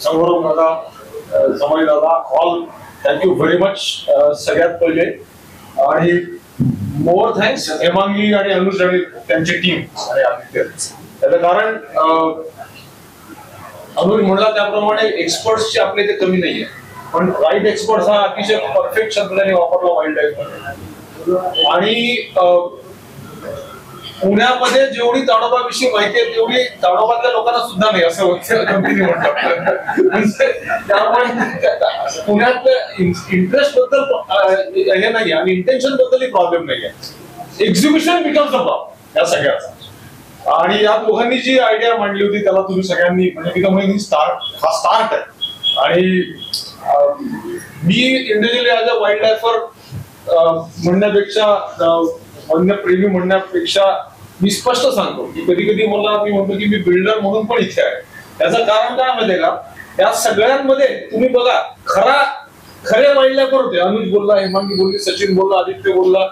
संग्राम दादा, समाई दादा, ऑल थँक्यू व्हेरी मच. सगळ्यात पहिले आणि मोर थँक्स हेमांगी आणि अनुज आणि त्यांची टीम आणि आदित्य. त्याचं कारण अनुज म्हणला त्याप्रमाणे एक्सपर्ट्सची आपल्या इथे कमी नाहीये, पण राईट एक्सपर्ट्स हा अतिशय परफेक्ट शब्द त्यांनी वापरला वाईल्ड लाईफ. आणि पुण्यामध्ये जेवढी ताडोबाविषयी माहिती आहे तेवढी ताडोबातल्या लोकांना सुद्धा नाही असं कंपनी म्हणतात. त्यामुळे पुण्यातलं इंटरेस्ट बद्दल हे नाही आणि इंटेन्शन बद्दलही प्रॉब्लेम नाहीये. एक्झिक्युशन बिकम्स द प्रॉब्लेम या सगळ्याचा. आणि या दोघांनी जी आयडिया मांडली होती त्याला तुम्ही सगळ्यांनी म्हणजे हा स्टार्ट आहे. आणि मी इंडिव्हिज्युअली ऍज अ वाईल्ड लाईफर म्हणण्यापेक्षा वन्यप्रेमी म्हणण्यापेक्षा मी स्पष्ट सांगतो की कधी कधी मी म्हणतो की मी बिल्डर म्हणून पण इथे आहे. त्याचं कारण काय माहितीये का, या सगळ्यांमध्ये तुम्ही बघा खरे वाईल्ड लाईफर होते. अनुज बोलला, हेमांगी बोलली, सचिन बोलला, आदित्य बोलला,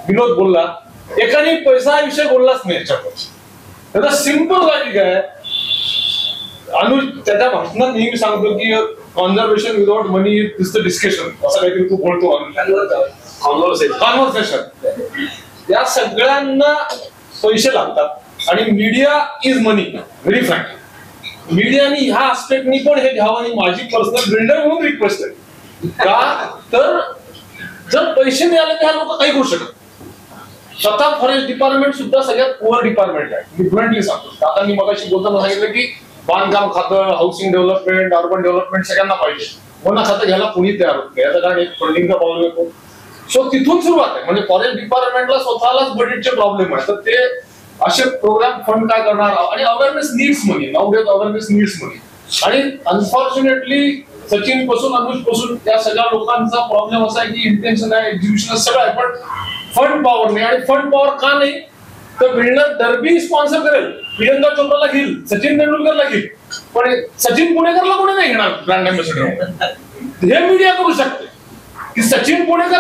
विनोद बोलला. एकाने पैसा विषय बोललाच नाही याच्यावर. त्याचा सिंपल लॉजिक आहे. अनुज त्याच्या भाषणात नेहमी सांगतो की conservation without money is the discussion असं काहीतरी तू बोलतो. कॉन्व्हर्सेशन. या सगळ्यांना पैसे लागतात आणि media is money. Very frank, मीडियाने ह्या आस्पेक्टनी पण हे घ्यावं आणि माझी पर्सनल बिल्डर म्हणून रिक्वेस्ट आहे. का तर जर पैसे मिळाले तर ह्या लोक काही करू शकत. स्वतः फॉरेस्ट डिपार्टमेंट सुद्धा सगळ्यात पुअर डिपार्टमेंट आहे. मी फ्लुएंटली सांगतो. आता मी मगाशी बोलताना सांगितलं की बांधकाम खातं, हाऊसिंग डेव्हलपमेंट, अर्बन डेव्हलपमेंट सगळ्यांना पाहिजे. वन खातं घ्यायला कुणी तयार होत नाही. याचं कारण एक फंडिंगचा प्रॉब्लेम येतो. सो तिथून सुरुवात आहे. म्हणजे फॉरेस्ट डिपार्टमेंटला स्वतःलाच बजेटचे प्रॉब्लेम आहे. तर ते असे प्रोग्राम फंड काय करणार. आणि अवेअरनेस नीड्स मनी. नाउडेज अवेअरनेस नीड्स मनी. आणि अनफॉर्च्युनेटली सचिन पासून अनुज पासून त्या सगळ्या लोकांचा प्रॉब्लेम असा आहे की इंटेन्शन आहे, एक्झिक्युशन सगळं आहे, पण फंड पॉवर नाही. आणि फंड पॉवर का नाही तर बिल्डर डर्बी स्पॉन्सर करेल, प्रियंका चोप्राला घेईल, सचिन तेंडुलकरला घेईल, पण सचिन पुणेकरला कोणी नाही घेणार ब्रँड अँबॅसेडर. हे मीडिया करू शकते की सचिन पुणेकर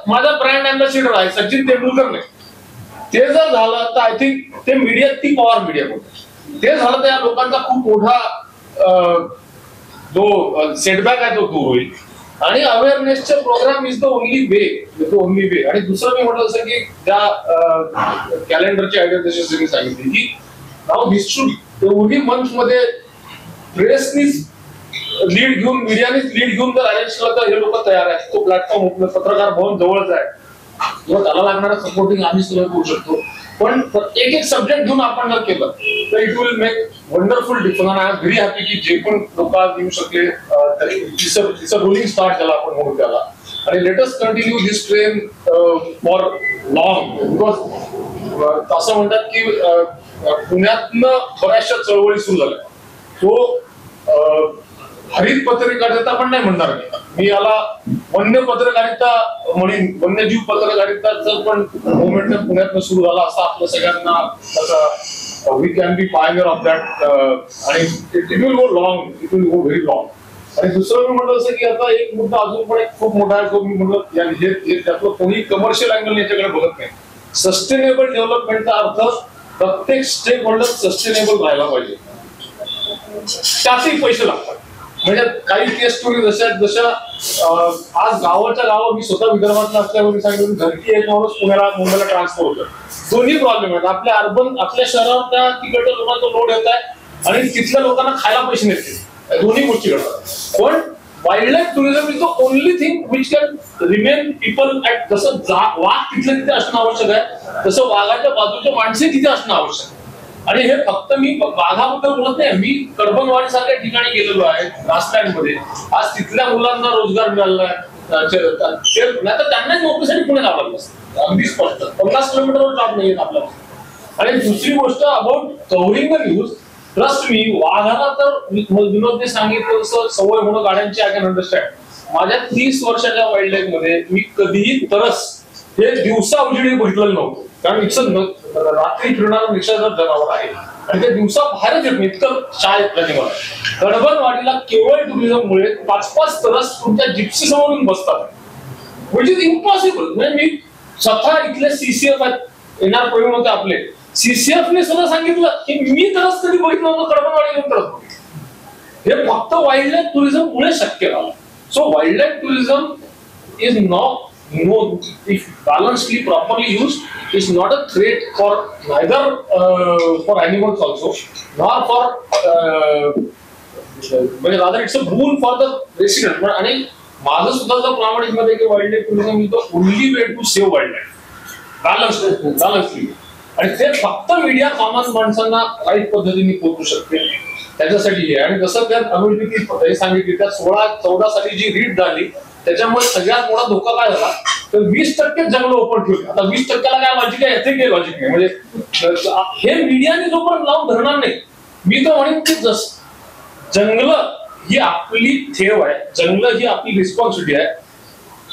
माझा ब्रँड अँबॅसेडर आहे, सचिन तेंडुलकर नाही. ते जर झालं तर आय थिंक ते मीडिया ती पॉवर मीडिया करते. ते झालं तर या लोकांचा खूप मोठा जो सेटबॅक आहे तो दूर होईल. आणि अवेअरनेसचे program is the only way. आणि दुसरं मी म्हटलं असं की त्या कॅलेंडरची आयडिया जशी तुम्ही सांगितली की नाव हिस्ट्री एवढी मंथ मध्ये प्रेसनीच लीड घेऊन, मीडियानेच लीड घेऊन जर अरेंज केलं तर हे लोक तयार आहेत. तो प्लॅटफॉर्म उपलब्ध, पत्रकार भवन जवळच आहे, त्याला लागणारा सपोर्टिंग आम्ही सगळं करू शकतो. पण एक सब्जेक्ट घेऊन आपण जर केलं तर it will make wonderful difference. I am very happy की जे पण लोक येऊ शकले रोलिंग स्टार्ट झाला आपण म्हणून त्याला. आणि let us continue this train for long. Because असं म्हणतात की पुण्यातनं बऱ्याचशा चळवळी सुरू झाल्या. तो हरित पत्रकारिता पण नाही म्हणणार मी याला वन्य पत्रकारिता म्हणेन. वन्यजीव पत्रकारिताचं पण मुवमेंट पुण्यातनं सुरू झाला असं आपल्या सगळ्यांना we can be pioneer of that. आणि it will go long, it will go very long. आणि दुसरं मी म्हटलं असं की आता एक मुद्दा अजून पण एक खूप मोठा आहे. तो मी म्हटलं त्यातलं कोणी कमर्शियल अँगल याच्याकडे बघत नाही. सस्टेनेबल डेव्हलपमेंटचा अर्थ प्रत्येक स्टेक होल्डर सस्टेनेबल राहायला पाहिजे. त्यातही पैसे लागतात. म्हणजे काही केस स्टोरी जशा आज गावाच्या गाव मी स्वतः विदर्भातला असल्यामुळे सांगितलं घरटी एक माणूस मुंबईला ट्रान्सफर होतं. दोन्ही प्रॉब्लेम आहेत. आपल्या शहरावर त्या तिकडच्या लोकांचा लोड येत आहे आणि तिथल्या लोकांना खायला पैसे नसतील. दोन्ही गोष्टी घडतात. पण wild life tourism is the only thing which can remain people at. जसं वाघ तिथल्या तिथे असणं आवश्यक आहे तसं वाघाच्या बाजूच्या माणसे तिथे असणं आवश्यक आहे. आणि हे फक्त मी वाघाबद्दल बोलत नाही. मी कडबनवाडी सारख्या ठिकाणी गेलेलो आहे ग्रासलँडमध्ये. आज तिथल्या मुलांना रोजगार मिळाला नाही तर त्यांनाच नोकरीसाठी पुणे जावं नसतं. अगदी स्पष्ट 50 किलोमीटरवर जॉब नाही आपल्याला. आणि दुसरी गोष्ट about covering the news, trust me वाघाला तर विनोदने सांगितलं तसं सवय होणं गाड्यांची आय कॅन अंडरस्टँड. माझ्या 30 वर्षाच्या वाईल्ड लाईफ मध्ये मी कधीही तरस हे दिवसा उजेडी बघितलेलं नव्हतं. कारण रात्री फिरणारं रिक्षाचं जनावर आहे आणि ते दिवसा बाहेरच येत नाही इतकं शाळेत मला. कडबनवाडीला केवळ टुरिझममुळे 5-5 तरस तुमच्या जिप्सी समोरून बसतात. Which is impossible. म्हणजे मी स्वतः इथले सीसीएफ येणार प्रवीण होते आपले. सीसीएफने सुद्धा सांगितलं की मी तरस कधी बघितलं नव्हतं कडबनवाडी येऊन तरस. हे फक्त वाईल्ड लाईफ टुरिझम मुळे शक्य झालं. So wild life tourism is if balancedly properly used, is not a threat for neither for animals also, nor for rather it's a boon for the resident. आणि माझं सुद्धा जर प्रामाणिक मध्ये की wildlife tourism is the only way to save wildlife balancely. आणि ते फक्त मीडिया कॉमन माणसांना काही पद्धतीने पोहोचू शकते त्याच्यासाठी. आणि जसं त्यात अमेरिकेत सांगितली त्या 16-14 साली जी रीट झाली त्याच्यामुळे सगळ्यात मोठा धोका काय झाला तर 20% जंगल ओपन ठेवली. आता 20%ला काय लॉजिक आहे, याचे काही लॉजिक नाही. म्हणजे हे मीडियाने जोपर्यंत लावून धरणार नाही, मी तर म्हणेन की जंगल ही आपली ठेव आहे, जंगल ही आपली रिस्पॉन्सिबिलिटी आहे.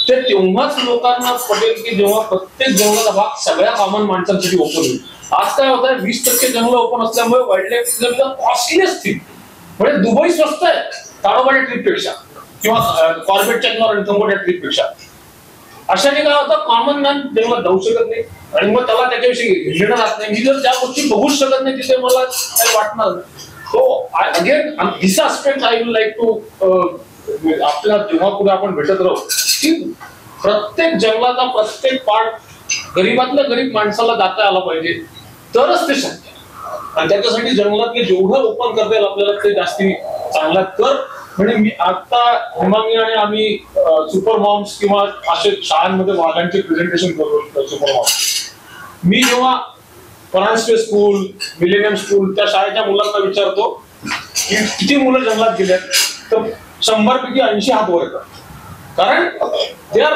ते तेव्हाच लोकांना पटेल की जेव्हा प्रत्येक जंगलाचा भाग सगळ्या कॉमन माणसांसाठी ओपन होईल. आज काय होत आहे 20% जंगल ओपन असल्यामुळे वाईल्ड लाईफ कॉस्टलीच थिंग. म्हणजे दुबई स्वस्त आहे ताडोबाच्या ट्रिपपेक्षा किंवा कॉर्बेटच्या किंवा रणथंबोच्या ट्रिपपेक्षा. अशाने काय होतं कॉमन मॅन जंगलात जाऊ शकत नाही आणि मग त्याला त्याच्याविषयी घेणं राहत नाही. मी जर त्या गोष्टी बघूच शकत नाही तिथे मला काही वाटणार नाही. So again this aspect I will like to आपल्या जेव्हा पुढे आपण भेटत राहू की प्रत्येक जंगलाचा प्रत्येक पार्ट गरीबातल्या गरीब माणसाला जाता आला पाहिजे तरच ते शक्य. आणि त्याच्यासाठी जंगलातले जेवढं ओपन करता येईल आपल्याला ते जास्ती चांगला. तर म्हणजे मी आता हेमांगी आणि आम्ही सुपर मॉम्स किंवा असे शाळांमध्ये वाघांचे प्रेझेंटेशन करतो. सुपर मॉम्स मी जेव्हा फरांस्टे स्कूल मिलेनियम स्कूल त्या शाळेच्या मुलांना विचारतो की किती मुलं जंगलात गेल्यात तर 100 पैकी 80 हात वर येतात. कारण दे आर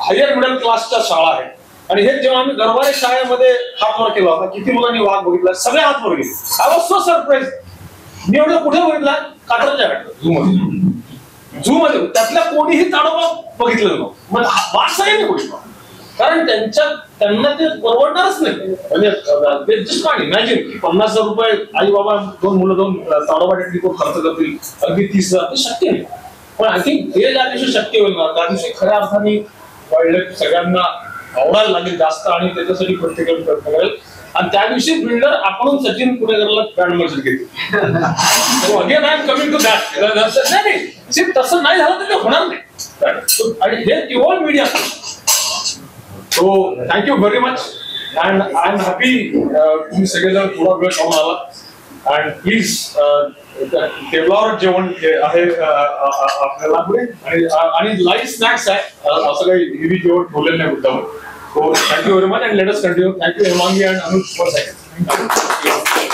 हायर मिडल क्लासच्या शाळा आहेत. आणि हे जेव्हा आम्ही गरवारे शाळेमध्ये हात वर केला होता किती मुलांनी वाघ बघितला सगळे हात वर गेले. I was so surprise. मी एवढं कुठे बघितला कात्रजच्या घाटात झू मध्ये त्यातल्या कोणीही ताडोबा बघितलं नव्हतं. वाचही नाही बघितलं कारण त्यांना ते परवडणारच नाही. म्हणजे जस्ट काढ इमॅजिन की 50,000 रुपये आई बाबा 2 मुलं 2 ताडोबाच्या ट्रिपवर खर्च करतील अगदी 30,000 ते शक्य नाही. पण आय थिंक हे ज्या दिवशी शक्य होईल ना त्या दिवशी खऱ्या अर्थाने वाईल्ड लाईफ सगळ्यांना आवडायला लागेल जास्त आणि त्याच्यासाठी प्रत्येकाने प्रयत्न करेल. आणि त्या दिवशी बिल्डर आपण सचिन पुणेकरला ब्रँड मर्चंट घेतली. Again I am coming to that. नाही तसं नाही झालं तर ते होणार नाही. आणि हे केवळ media. So thank you very much and I am happy तुम्ही सगळेजण थोडा वेळ खाऊन आला. अँड प्लीज टेबलावर जेवण आहे आपल्याला पुढे आणि लाईव्ह स्नॅक्स आहे. असं काही हेवी जेवण ठेवलेलं नाही मुद्दावर. So thank you very much and let us continue. Thank you Hemangi and Anuj for a second.